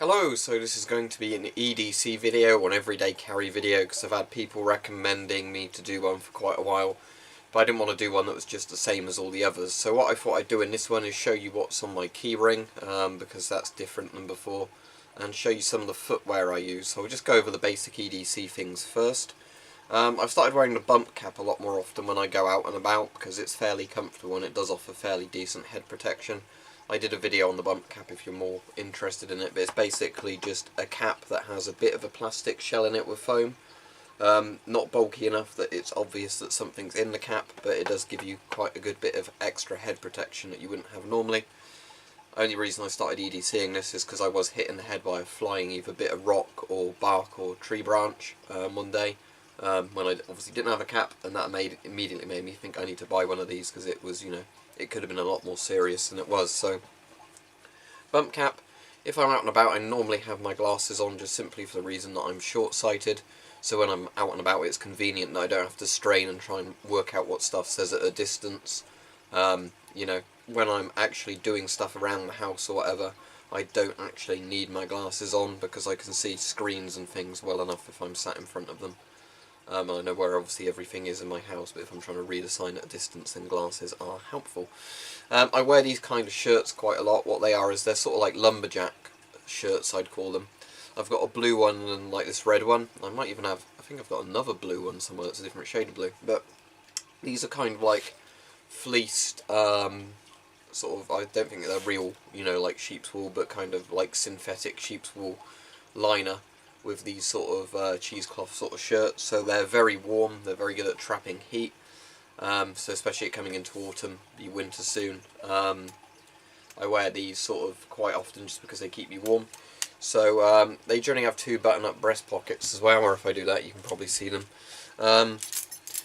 Hello, so this is going to be an EDC video, or an everyday carry video, because I've had people recommending me to do one for quite a while, but I didn't want to do one that was just the same as all the others. So what I thought I'd do in this one is show you what's on my keyring, because that's different than before, and show you some of the footwear I use. So we'll just go over the basic EDC things first. I've started wearing the bump cap a lot more often when I go out and about, because it's fairly comfortable and it does offer fairly decent head protection. I did a video on the bump cap if you're more interested in it, but it's basically just a cap that has a bit of a plastic shell in it with foam. Not bulky enough that it's obvious that something's in the cap, but it does give you quite a good bit of extra head protection that you wouldn't have normally. Only reason I started EDCing this is because I was hit in the head by a flying either bit of rock or bark or tree branch one day when I obviously didn't have a cap, and that immediately made me think I need to buy one of these, because it was, you know, it could have been a lot more serious than it was. So, bump cap. If I'm out and about, I normally have my glasses on, just simply for the reason that I'm short-sighted. So when I'm out and about, it's convenient that I don't have to strain and try and work out what stuff says at a distance. You know, when I'm actually doing stuff around the house or whatever, I don't actually need my glasses on, because I can see screens and things well enough if I'm sat in front of them. I know where obviously everything is in my house, but if I'm trying to read a sign at a distance, then glasses are helpful. I wear these kind of shirts quite a lot. What they are is they're sort of like lumberjack shirts, I'd call them. I've got a blue one and like this red one. I might even have, I think I've got another blue one somewhere that's a different shade of blue. But these are kind of like fleeced, sort of, I don't think they're real, you know, like sheep's wool, but kind of like synthetic sheep's wool liner with these sort of cheesecloth sort of shirts. So they're very warm, they're very good at trapping heat, so especially coming into autumn, be winter soon. I wear these sort of quite often just because they keep me warm. So they generally have two button-up breast pockets as well, or if I do that you can probably see them.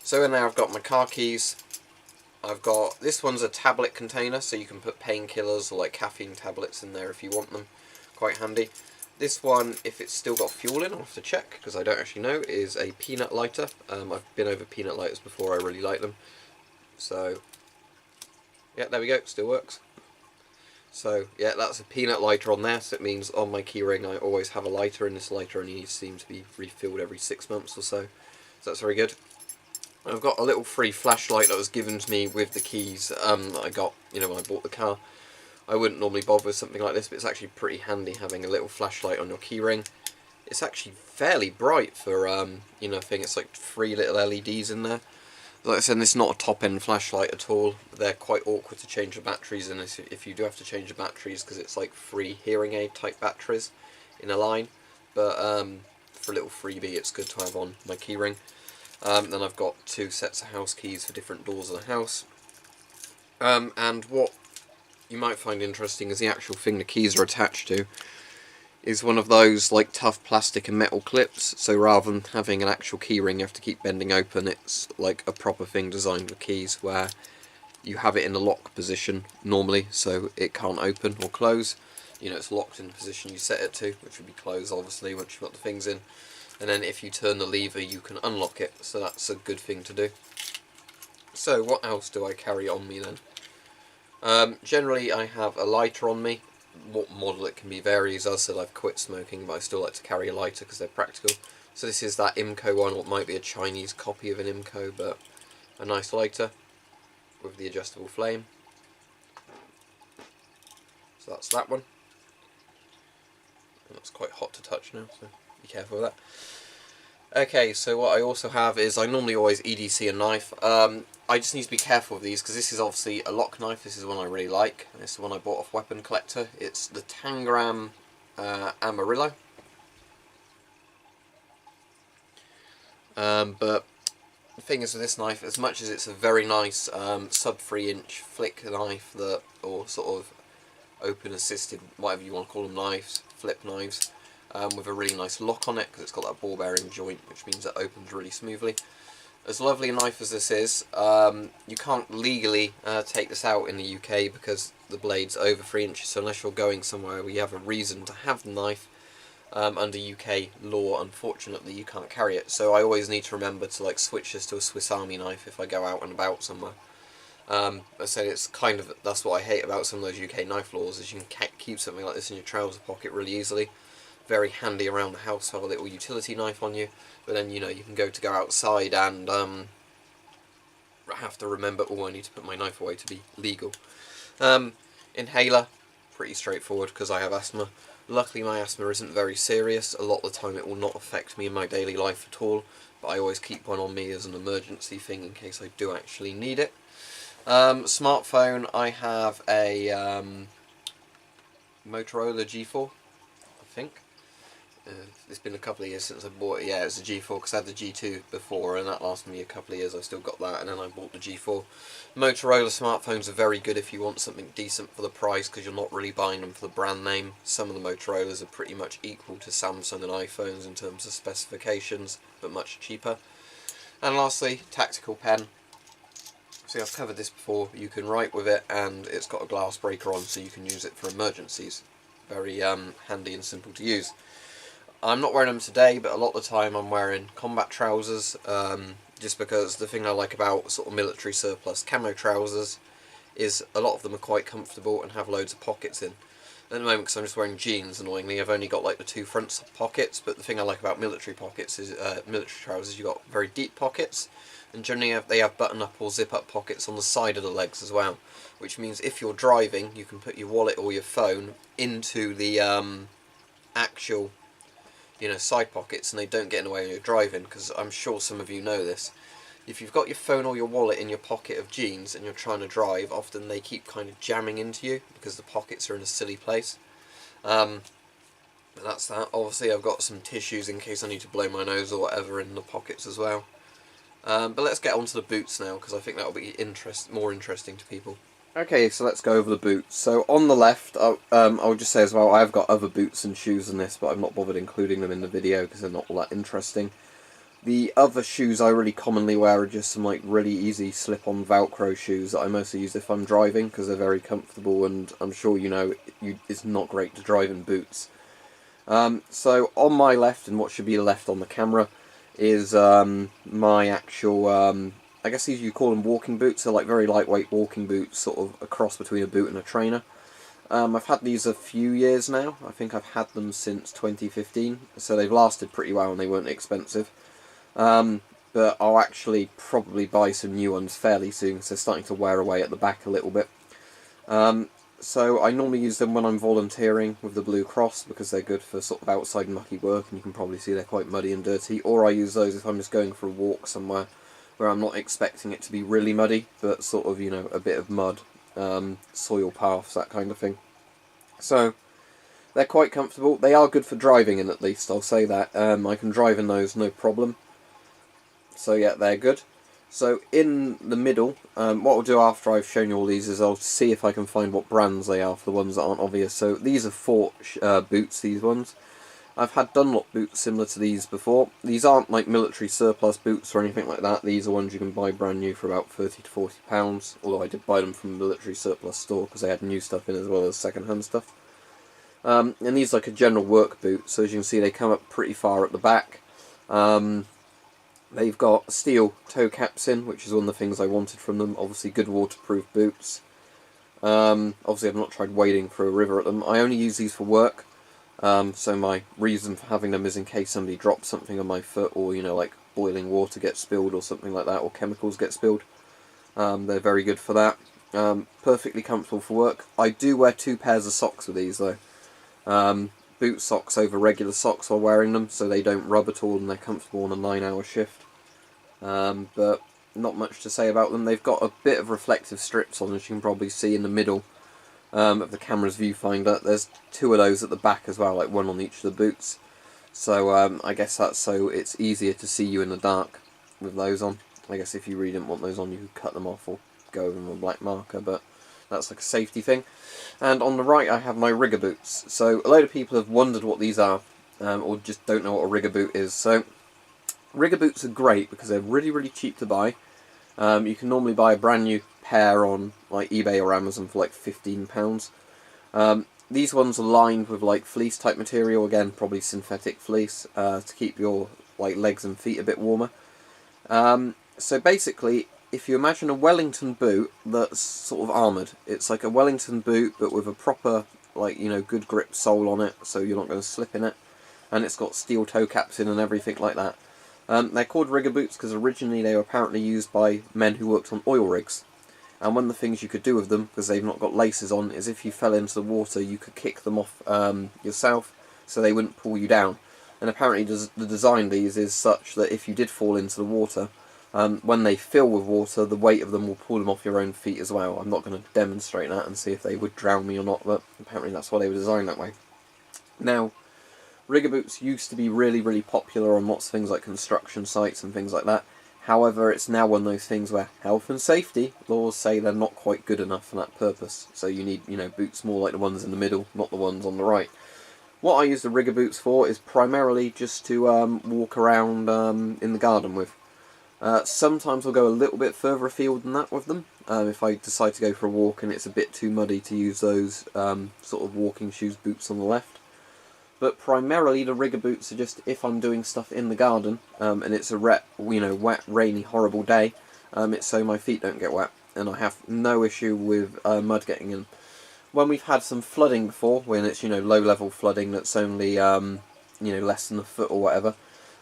So in there I've got my car keys. I've got, this one's a tablet container, so you can put painkillers or like caffeine tablets in there if you want them. Quite handy. This one, if it's still got fuel in, I'll have to check, because I don't actually know, is a peanut lighter. I've been over peanut lighters before, I really like them. So, yeah, there we go, still works. So, yeah, that's a peanut lighter on there, so it means on my keyring I always have a lighter, and this lighter only seems to be refilled every 6 months or so. So that's very good. I've got a little free flashlight that was given to me with the keys that I got, you know, when I bought the car. I wouldn't normally bother with something like this, but it's actually pretty handy having a little flashlight on your keyring. It's actually fairly bright for, you know, I think it's like 3 little LEDs in there. Like I said, this is not a top-end flashlight at all. They're quite awkward to change the batteries in this if you do have to change the batteries, because it's like 3 hearing aid type batteries in a line. But for a little freebie, it's good to have on my keyring. Then I've got 2 sets of house keys for different doors of the house. And what you might find interesting is the actual thing the keys are attached to is one of those like tough plastic and metal clips. So rather than having an actual keyring you have to keep bending open, it's like a proper thing designed with keys where you have it in a lock position normally, so it can't open or close. You know, it's locked in the position you set it to, which would be closed obviously once you've got the things in. And then if you turn the lever you can unlock it, so that's a good thing to do. So what else do I carry on me then? Generally I have a lighter on me. What model it can be varies. As I said, I've quit smoking, but I still like to carry a lighter because they're practical. So this is that IMCO one, what might be a Chinese copy of an IMCO, but a nice lighter with the adjustable flame. So that's that one. And that's quite hot to touch now, so be careful with that. Okay, so what I also have is, I normally always EDC a knife. I just need to be careful with these, because this is obviously a lock knife. This is the one I really like. This is the one I bought off Weapon Collector. It's the Tangram Amarillo. But the thing is with this knife, as much as it's a very nice sub 3 inch flick knife, that, or sort of open assisted, whatever you want to call them, knives, flip knives, with a really nice lock on it, because it's got that ball bearing joint, which means it opens really smoothly. As lovely a knife as this is, you can't legally take this out in the UK because the blade's over 3 inches, so unless you're going somewhere where you have a reason to have the knife, under UK law, unfortunately you can't carry it. So I always need to remember to like switch this to a Swiss Army knife if I go out and about somewhere. I said that's what I hate about some of those UK knife laws, is you can keep something like this in your trouser pocket really easily. Very handy around the house to have a little utility knife on you, but then you can go outside and have to remember, oh, I need to put my knife away to be legal. Inhaler, pretty straightforward because I have asthma. Luckily my asthma isn't very serious. A lot of the time it will not affect me in my daily life at all, but I always keep one on me as an emergency thing in case I do actually need it. Smartphone, I have a Motorola G4, I think. It's been a couple of years since I bought it. Yeah, it's a G4 because I had the G2 before and that lasted me a couple of years. I still got that, and then I bought the G4. Motorola smartphones are very good if you want something decent for the price, because you're not really buying them for the brand name. Some of the Motorolas are pretty much equal to Samsung and iPhones in terms of specifications, but much cheaper. And lastly, tactical pen. See, I've covered this before. You can write with it, and it's got a glass breaker on, so you can use it for emergencies. Very handy and simple to use. I'm not wearing them today, but a lot of the time I'm wearing combat trousers, just because the thing I like about sort of military surplus camo trousers is a lot of them are quite comfortable and have loads of pockets in. At the moment, because I'm just wearing jeans, annoyingly, I've only got like the 2 front pockets, but the thing I like about military pockets is, military trousers, you've got very deep pockets, and generally they have button-up or zip-up pockets on the side of the legs as well, which means if you're driving, you can put your wallet or your phone into the actual side pockets, and they don't get in the way when you're driving, because I'm sure some of you know this. If you've got your phone or your wallet in your pocket of jeans and you're trying to drive, often they keep kind of jamming into you because the pockets are in a silly place. But that's that. Obviously I've got some tissues in case I need to blow my nose or whatever in the pockets as well. But let's get on to the boots now, because I think that will be more interesting to people. Okay, so let's go over the boots. So on the left, I'll just say as well, I've got other boots and shoes than this, but I've not bothered including them in the video because they're not all that interesting. The other shoes I really commonly wear are just some like really easy slip-on Velcro shoes that I mostly use if I'm driving, because they're very comfortable, and I'm sure it's not great to drive in boots. So on my left, and what should be left on the camera, is my actual I guess you call them walking boots. They're like very lightweight walking boots, sort of a cross between a boot and a trainer. I've had these a few years now. I think I've had them since 2015, so they've lasted pretty well and they weren't expensive. But I'll actually probably buy some new ones fairly soon, because they're starting to wear away at the back a little bit. So I normally use them when I'm volunteering with the Blue Cross, because they're good for sort of outside mucky work, and you can probably see they're quite muddy and dirty. Or I use those if I'm just going for a walk somewhere where I'm not expecting it to be really muddy, but sort of, a bit of mud, soil paths, that kind of thing. So they're quite comfortable. They are good for driving in, at least, I'll say that. I can drive in those no problem. So yeah, they're good. So in the middle, what I'll do after I've shown you all these is I'll see if I can find what brands they are for the ones that aren't obvious. So these are Fort boots, these ones. I've had Dunlop boots similar to these before. These aren't like military surplus boots or anything like that. These are ones you can buy brand new for about £30 to £40, although I did buy them from a military surplus store because they had new stuff in as well as second-hand stuff. And these are like a general work boot, so as you can see they come up pretty far at the back. They've got steel toe caps in, which is one of the things I wanted from them. Obviously good waterproof boots. Obviously I've not tried wading through a river at them. I only use these for work. So my reason for having them is in case somebody drops something on my foot, or like boiling water gets spilled or something like that, or chemicals get spilled. They're very good for that. Perfectly comfortable for work. I do wear 2 pairs of socks with these though. Boot socks over regular socks while wearing them, so they don't rub at all and they're comfortable on a 9-hour shift. But not much to say about them. They've got a bit of reflective strips on, as you can probably see in the middle of the camera's viewfinder. There's 2 of those at the back as well, like one on each of the boots. So I guess that's so it's easier to see you in the dark with those on. I guess if you really didn't want those on, you could cut them off or go over them with a black marker, but that's like a safety thing. And on the right I have my rigger boots. So a load of people have wondered what these are, or just don't know what a rigger boot is. So rigger boots are great because they're really, really cheap to buy. You can normally buy a brand new pair on like eBay or Amazon for like £15. These ones are lined with like fleece type material, again probably synthetic fleece, to keep your like legs and feet a bit warmer. So basically, if you imagine a Wellington boot that's sort of armoured, it's like a Wellington boot but with a proper, like, you know, good grip sole on it, so you're not going to slip in it, and it's got steel toe caps in and everything like that. They're called rigger boots because originally they were apparently used by men who worked on oil rigs. And one of the things you could do with them, because they've not got laces on, is if you fell into the water, you could kick them off yourself, so they wouldn't pull you down. And apparently the design of these is such that if you did fall into the water, when they fill with water, the weight of them will pull them off your own feet as well. I'm not going to demonstrate that and see if they would drown me or not, but apparently that's why they were designed that way. Now, rigger boots used to be really, really popular on lots of things like construction sites and things like that. However, it's now one of those things where health and safety laws say they're not quite good enough for that purpose. So you need, you know, boots more like the ones in the middle, not the ones on the right. What I use the rigger boots for is primarily just to walk around in the garden with. Sometimes I'll go a little bit further afield than that with them. If I decide to go for a walk and it's a bit too muddy to use those sort of walking shoes boots on the left. But primarily the rigger boots are just if I'm doing stuff in the garden and it's a wet, rainy, horrible day. It's so my feet don't get wet, and I have no issue with mud getting in. When we've had some flooding before, when it's, you know, low-level flooding that's only less than a foot or whatever,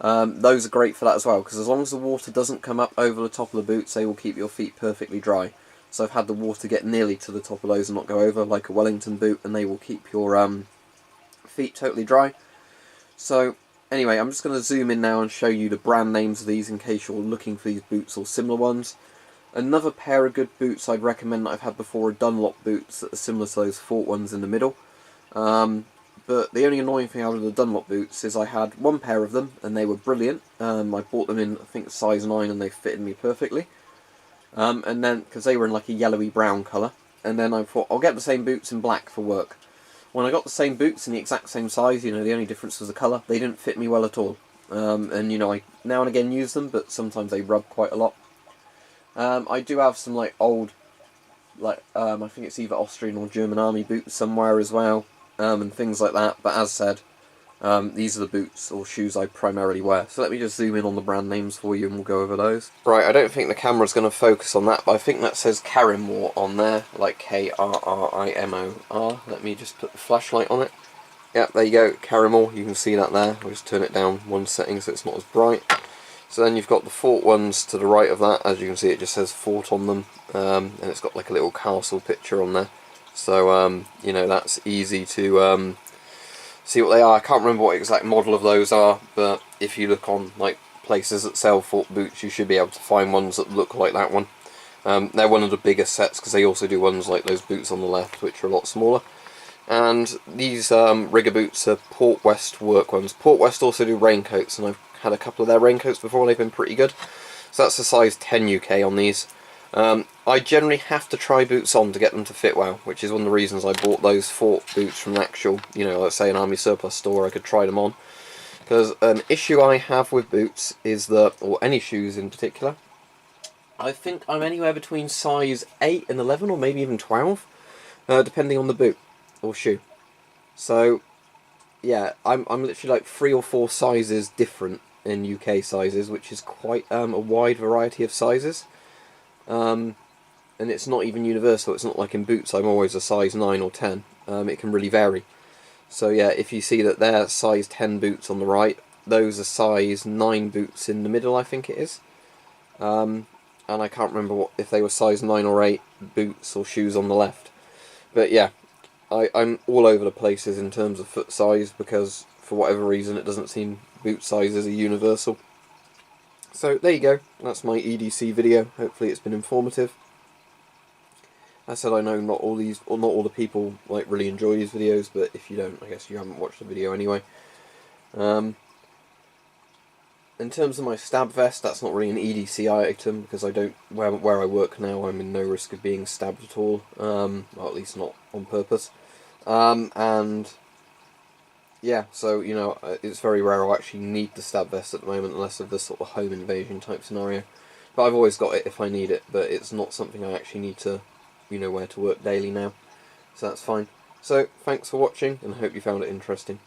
those are great for that as well, because as long as the water doesn't come up over the top of the boots, they will keep your feet perfectly dry. So I've had the water get nearly to the top of those and not go over, like a Wellington boot, and they will keep your feet totally dry. So anyway, I'm just going to zoom in now and show you the brand names of these in case you're looking for these boots or similar ones. Another pair of good boots I'd recommend that I've had before are Dunlop boots that are similar to those Fort ones in the middle. But the only annoying thing out of the Dunlop boots is I had one pair of them and they were brilliant. I bought them in, I think, size 9 and they fitted me perfectly. And then, because they were in like a yellowy brown colour, and then I thought I'll get the same boots in black for work. When I got the same boots in the exact same size, you know, the only difference was the colour, they didn't fit me well at all. And, you know, I now and again use them, but sometimes they rub quite a lot. I do have some, like, old, like, I think it's either Austrian or German army boots somewhere as well, and things like that. But as said, these are the boots or shoes I primarily wear. So let me just zoom in on the brand names for you and we'll go over those. Right, I don't think the camera's going to focus on that, but I think that says Karrimor on there, like K-R-R-I-M-O-R. Let me just put the flashlight on it. Yep, there you go, Karrimor, you can see that there. I'll just turn it down one setting so it's not as bright. So then you've got the Fort ones to the right of that. As you can see, it just says Fort on them, and it's got like a little castle picture on there. So, you know, that's easy to see what they are. I can't remember what exact model of those are, but if you look on like places that sell Fort boots, you should be able to find ones that look like that one. They're one of the bigger sets because they also do ones like those boots on the left, which are a lot smaller. And these rigger boots are Port West work ones. Port West also do raincoats, and I've had a couple of their raincoats before and they've been pretty good. So that's a size 10 UK on these. I generally have to try boots on to get them to fit well, which is one of the reasons I bought those Fort boots from an actual, you know, let's say an army surplus store. I could try them on. Because an issue I have with boots is that, or any shoes in particular, I think I'm anywhere between size 8 and 11 or maybe even 12, depending on the boot or shoe. So yeah, I'm literally like 3 or 4 sizes different in UK sizes, which is quite a wide variety of sizes. And it's not even universal. It's not like in boots I'm always a size 9 or 10. It can really vary. So yeah, if you see that they're size 10 boots on the right, those are size 9 boots in the middle, I think it is. And I can't remember if they were size 9 or 8 boots or shoes on the left. But yeah, I'm all over the places in terms of foot size because for whatever reason it doesn't seem boot sizes are universal. So there you go, that's my EDC video. Hopefully it's been informative. As I said, I know not all the people like really enjoy these videos, but if you don't, I guess you haven't watched the video anyway. In terms of my stab vest, that's not really an EDC item because I don't, where I work now, I'm in no risk of being stabbed at all, well, at least not on purpose. And yeah, so, you know, it's very rare I'll actually need the stab vest at the moment unless of this sort of home invasion type scenario. But I've always got it if I need it, but it's not something I actually need to, you know, wear to work daily now. So that's fine. So, thanks for watching and I hope you found it interesting.